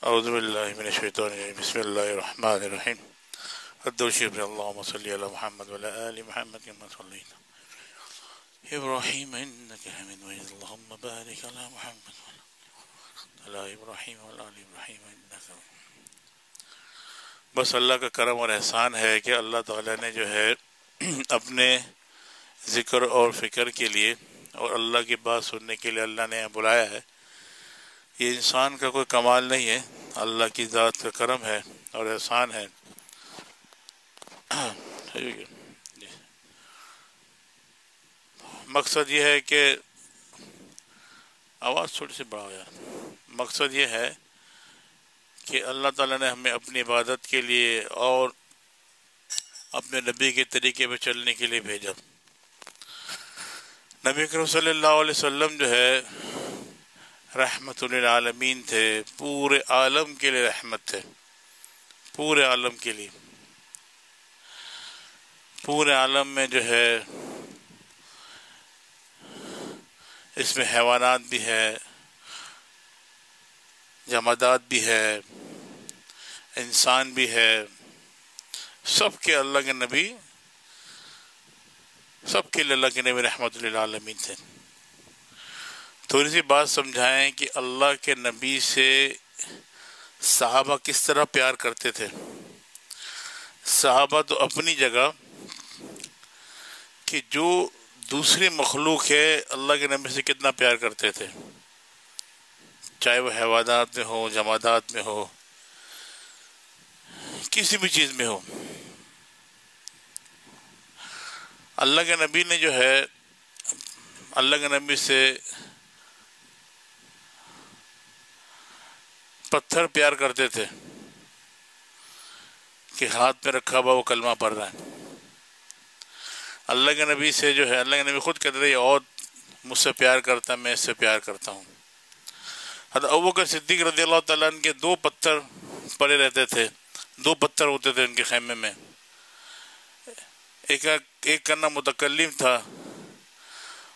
اعوذ باللہ من الشیطان الرجیم بسم اللہ الرحمن الرحیم الدرشیف اللہم صلی علی محمد وعلی آل محمد کما صلیت ابراہیم انک حمید مجید اللہم بارک علی محمد وعلی ابراہیم وعلی آل ابراہیم انک بس اللہ کا کرم اور احسان ہے کہ اللہ تعالیٰ نے جو ہے اپنے ذکر اور فکر کے لیے اور اللہ کی بات سننے کے لیے اللہ نے بلایا ہے. یہ انسان کا کوئی کمال نہیں ہے، اللہ کی ذات کا کرم ہے اور احسان ہے. مقصد یہ ہے کہ آواز تھوڑی سی بڑھاؤ یار. مقصد یہ ہے کہ اللہ تعالیٰ نے ہمیں اپنی عبادت کے لیے اور اپنے نبی کے طریقے پہ چلنے کے لیے بھیجا. نبی کریم صلی اللہ علیہ وسلم جو ہے رحمت للعالمین تھے، پورے عالم کے لیے رحمت تھے، پورے عالم کے لیے. پورے عالم میں جو ہے اس میں حیوانات بھی ہے، جمادات بھی ہے، انسان بھی ہے، سب کے اللہ کے نبی، سب کے لیے اللہ کے نبی رحمت للعالمین تھے. تھوڑی سی بات سمجھائیں کہ اللہ کے نبی سے صحابہ کس طرح پیار کرتے تھے. صحابہ تو اپنی جگہ کہ جو دوسری مخلوق ہے اللہ کے نبی سے کتنا پیار کرتے تھے، چاہے وہ حیوانات میں ہو، جمادات میں ہو، کسی بھی چیز میں ہو. اللہ کے نبی نے جو ہے اللہ کے نبی سے پتھر پیار کرتے تھے کہ ہاتھ میں رکھا ہوا وہ کلمہ پڑھ رہا ہے. اللہ کے نبی سے جو ہے اللہ کے نبی خود کہتے تھے یہ اور مجھ سے پیار کرتا ہے، میں اس سے پیار کرتا ہوں. حضرت ابوبکر صدیق رضی اللہ تعالیٰ عنہ کے 2 پتھر پڑے رہتے تھے، 2 پتھر ہوتے تھے ان کے خیمے میں. ایک کرنا متکلم تھا،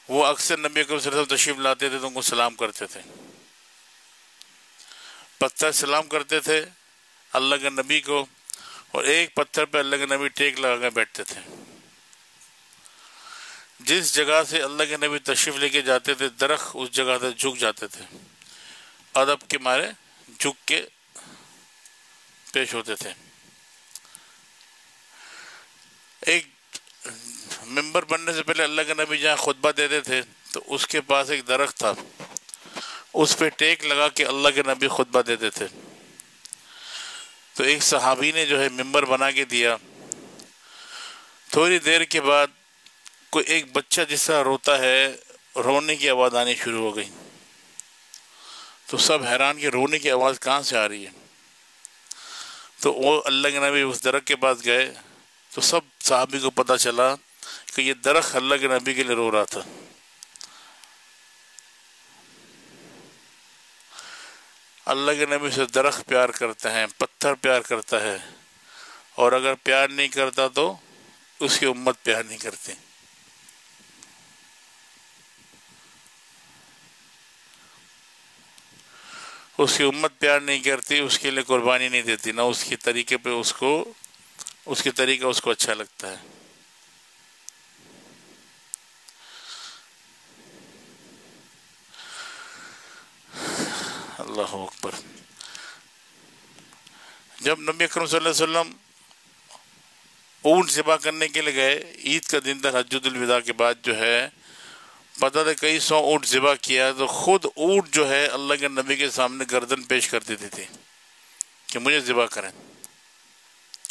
وہ اکثر نبی اکرم صلی اللہ علیہ وسلم تشریف لاتے تھے تو ان کو سلام کرتے تھے. پتھر سلام کرتے تھے اللہ کے نبی کو، اور ایک پتھر پہ اللہ کے نبی ٹیک لگا کے بیٹھتے تھے. جس جگہ سے اللہ کے نبی تشریف لے کے جاتے تھے درخت اس جگہ سے جھک جاتے تھے، ادب کے مارے جھک کے پیش ہوتے تھے. ایک ممبر بننے سے پہلے اللہ کے نبی جہاں خطبہ دیتے تھے تو اس کے پاس ایک درخت تھا، اس پہ ٹیک لگا کے اللہ کے نبی خطبہ دیتے تھے. تو ایک صحابی نے جو ہے ممبر بنا کے دیا. تھوڑی دیر کے بعد کوئی ایک بچہ جس طرح روتا ہے، رونے کی آواز آنی شروع ہو گئی. تو سب حیران کہ رونے کی آواز کہاں سے آ رہی ہے. تو وہ اللہ کے نبی اس درخت کے پاس گئے تو سب صحابی کو پتہ چلا کہ یہ درخت اللہ کے نبی کے لیے رو رہا تھا. اللہ کے نبی سے درخت پیار کرتے ہیں، پتھر پیار کرتا ہے، اور اگر پیار نہیں کرتا تو اس کی امت پیار نہیں کرتی. اس کی امت پیار نہیں کرتی، اس کے لیے قربانی نہیں دیتی، نہ اس کے طریقے پہ اس کے طریقہ اس کو اچھا لگتا ہے. اللہ اکبر. جب نبی اکرم صلی اللہ علیہ وسلم اونٹ ذبح کرنے کے لیے گئے، عید کا دن تھا، حجۃ الوداع کے بعد جو ہے پتہ تھا کئی 100 اونٹ ذبح کیا، تو خود اونٹ جو ہے اللہ کے نبی کے سامنے گردن پیش کر دیتی تھی کہ مجھے ذبح کریں،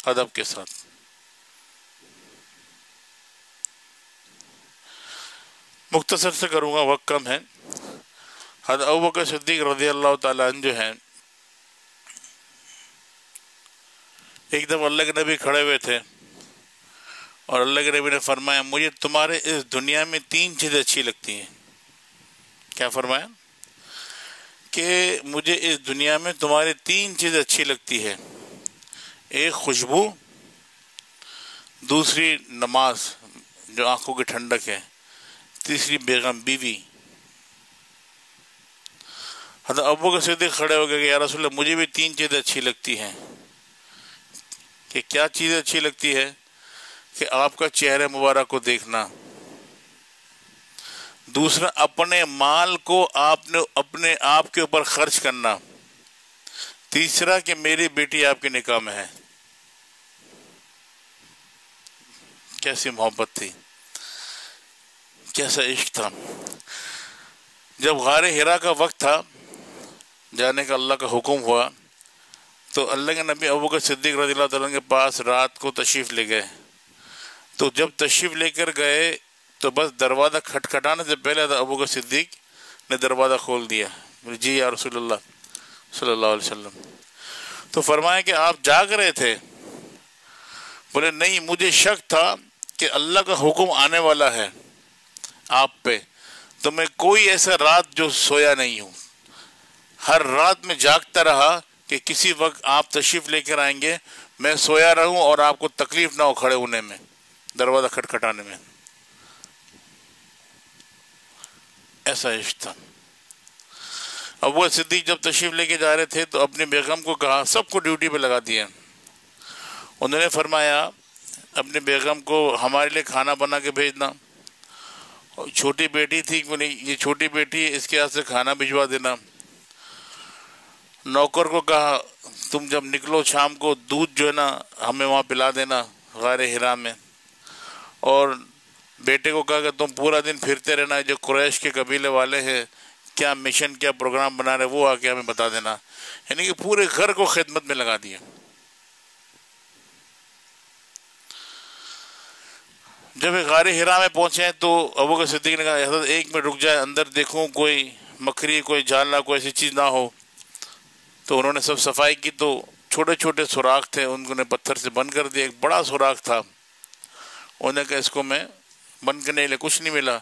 ادب کے ساتھ. مختصر سے کروں گا، وقت کم ہے. حضرت ابوبکر صدیق رضی اللہ تعالیٰ عنہ جو ہیں ایک دم اللہ کے نبی کھڑے ہوئے تھے اور اللہ کے نبی نے فرمایا مجھے تمہارے اس دنیا میں 3 چیزیں اچھی لگتی ہیں. کیا فرمایا؟ کہ مجھے اس دنیا میں تمہاری 3 چیزیں اچھی لگتی ہے. ایک خوشبو، دوسری نماز جو آنکھوں کی ٹھنڈک ہے، تیسری بیگم بیوی. حضرت ابوبکر صدیق کھڑے ہو گئے کہ یا رسول اللہ مجھے بھی 3 چیزیں اچھی لگتی ہیں. کہ کیا چیزیں اچھی لگتی ہے؟ کہ آپ کا چہرے مبارک کو دیکھنا، دوسرا اپنے مال کو آپ نے اپنے آپ کے اوپر خرچ کرنا، تیسرا کہ میری بیٹی آپ کے نکاح میں ہے. کیسی محبت تھی، کیسا عشق تھا. جب غار حرا کا وقت تھا، جانے کا اللہ کا حکم ہوا، تو اللہ کے نبی ابوبکر صدیق رضی اللہ تعالیٰ کے پاس رات کو تشریف لے گئے. تو جب تشریف لے کر گئے تو بس دروازہ کھٹکھٹانے سے پہلے ابوبکر صدیق نے دروازہ کھول دیا. جی یا رسول اللہ صلی اللہ علیہ وسلم. تو فرمایا کہ آپ جاگ رہے تھے؟ بولے نہیں، مجھے شک تھا کہ اللہ کا حکم آنے والا ہے آپ پہ، تو میں کوئی ایسا رات جو سویا نہیں ہوں، ہر رات میں جاگتا رہا کہ کسی وقت آپ تشریف لے کر آئیں گے، میں سویا رہوں اور آپ کو تکلیف نہ ہو کھڑے ہونے میں، دروازہ کھٹکھٹانے میں. ایسا عشق تھا. ابو صدیق جب تشریف لے کے جا رہے تھے تو اپنی بیگم کو کہا، سب کو ڈیوٹی پہ لگا دیا. انہوں نے فرمایا اپنی بیگم کو ہمارے لیے کھانا بنا کے بھیجنا. چھوٹی بیٹی تھی، یہ چھوٹی بیٹی ہے، اس کے ہاتھ سے کھانا بھجوا دینا. نوکر کو کہا تم جب نکلو شام کو دودھ جو ہے نا ہمیں وہاں پلا دینا غار حرا میں. اور بیٹے کو کہا کہ تم پورا دن پھرتے رہنا، جو قریش کے قبیلے والے ہیں کیا مشن کیا پروگرام بنا رہے وہ آ کے ہمیں بتا دینا. یعنی کہ پورے گھر کو خدمت میں لگا دیا. جب غار حرا میں پہنچے تو ابوبکر صدیق نے کہا حضرت 1 منٹ رک جائے، اندر دیکھوں کوئی مکری کوئی جالا کوئی ایسی چیز نہ ہو. تو انہوں نے سب صفائی کی تو چھوٹے چھوٹے سوراخ تھے، ان کو نے پتھر سے بند کر دیا. ایک بڑا سوراخ تھا، انہوں نے کہا اس کو میں بند کرنے کے لیے کچھ نہیں ملا.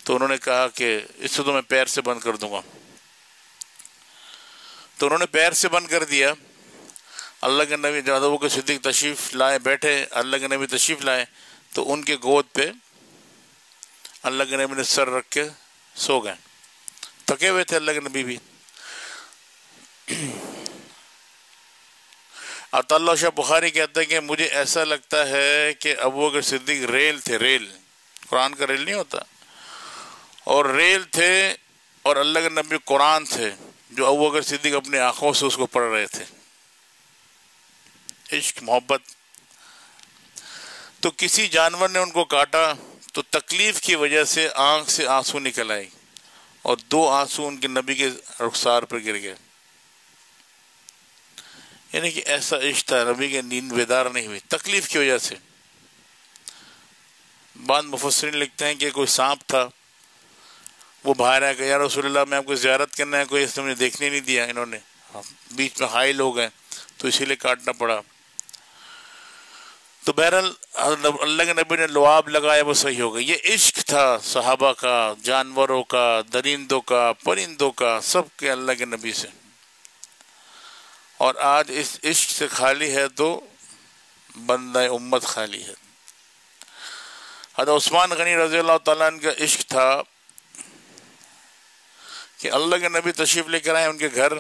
تو انہوں نے کہا کہ اس سے تو میں پیر سے بند کر دوں گا. تو انہوں نے پیر سے بند کر دیا. اللہ کے نبی جب ابوبکر صدیق تشریف لائے بیٹھے، اللہ کے نبی تشریف لائے تو ان کے گود پہ اللہ کے نبی نے سر رکھ کے سو گئے. تھکے ہوئے تھے اللہ کے نبی بھی. عطا اللہ شاہ بخاری کہتا ہے کہ مجھے ایسا لگتا ہے کہ ابوبکر صدیق ریل تھے، ریل قرآن کا ریل نہیں ہوتا، اور ریل تھے اور اللہ کے نبی قرآن تھے جو ابوبکر صدیق اپنی آنکھوں سے اس کو پڑھ رہے تھے. عشق محبت. تو کسی جانور نے ان کو کاٹا تو تکلیف کی وجہ سے آنکھ سے آنسو نکل آئی اور 2 آنسو ان کے نبی کے رخسار پر گر گئے. یعنی کہ ایسا عشق تھا، نبی کے نیند بیدار نہیں ہوئی تکلیف کی وجہ سے. بعض مفسرین لکھتے ہیں کہ کوئی سانپ تھا، وہ باہر آیا کہ یا رسول اللہ میں آپ کو زیارت کرنا ہے، کوئی اس نے مجھے دیکھنے نہیں دیا. انہوں نے بیچ میں حائل ہو گئے تو اسی لیے کاٹنا پڑا. تو بہرحال اللہ کے نبی نے لعاب لگایا، وہ صحیح ہو گئی. یہ عشق تھا صحابہ کا، جانوروں کا، درندوں کا، پرندوں کا، سب کے اللہ کے نبی سے. اور آج اس عشق سے خالی ہے تو بندہ امت خالی ہے. حضرت عثمان غنی رضی اللہ تعالیٰ عنہ کا عشق تھا کہ اللہ کے نبی تشریف لے کر آئے ان کے گھر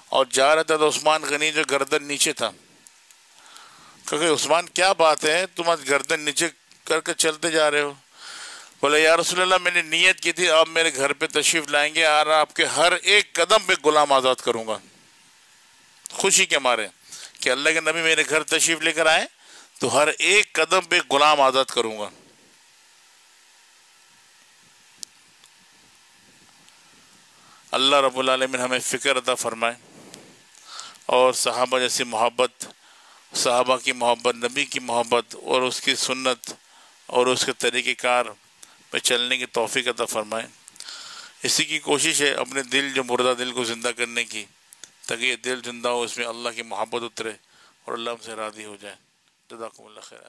اور جا رہے تھے تو عثمان غنی جو گردن نیچے تھا. کہ عثمان کیا بات ہے تم آج گردن نیچے کر کے چلتے جا رہے ہو؟ بولے یا رسول اللہ میں نے نیت کی تھی آپ میرے گھر پہ تشریف لائیں گے اور آپ کے ہر ایک قدم پہ غلام آزاد کروں گا. خوشی کے مارے کہ اللہ کے نبی میرے گھر تشریف لے کر آئے تو ہر ایک قدم پہ غلام آزاد کروں گا. اللہ رب العالمین ہمیں فکر عطا فرمائے اور صحابہ جیسی محبت، صحابہ کی محبت، نبی کی محبت اور اس کی سنت اور اس کے طریقہ کار پہ چلنے کی توفیق عطا فرمائے. اسی کی کوشش ہے اپنے دل جو مردہ دل کو زندہ کرنے کی، تاکہ یہ دل زندہ ہو، اس میں اللہ کی محبت اترے اور اللہ ہم سے راضی ہو جائے. جزاکم اللہ خیر.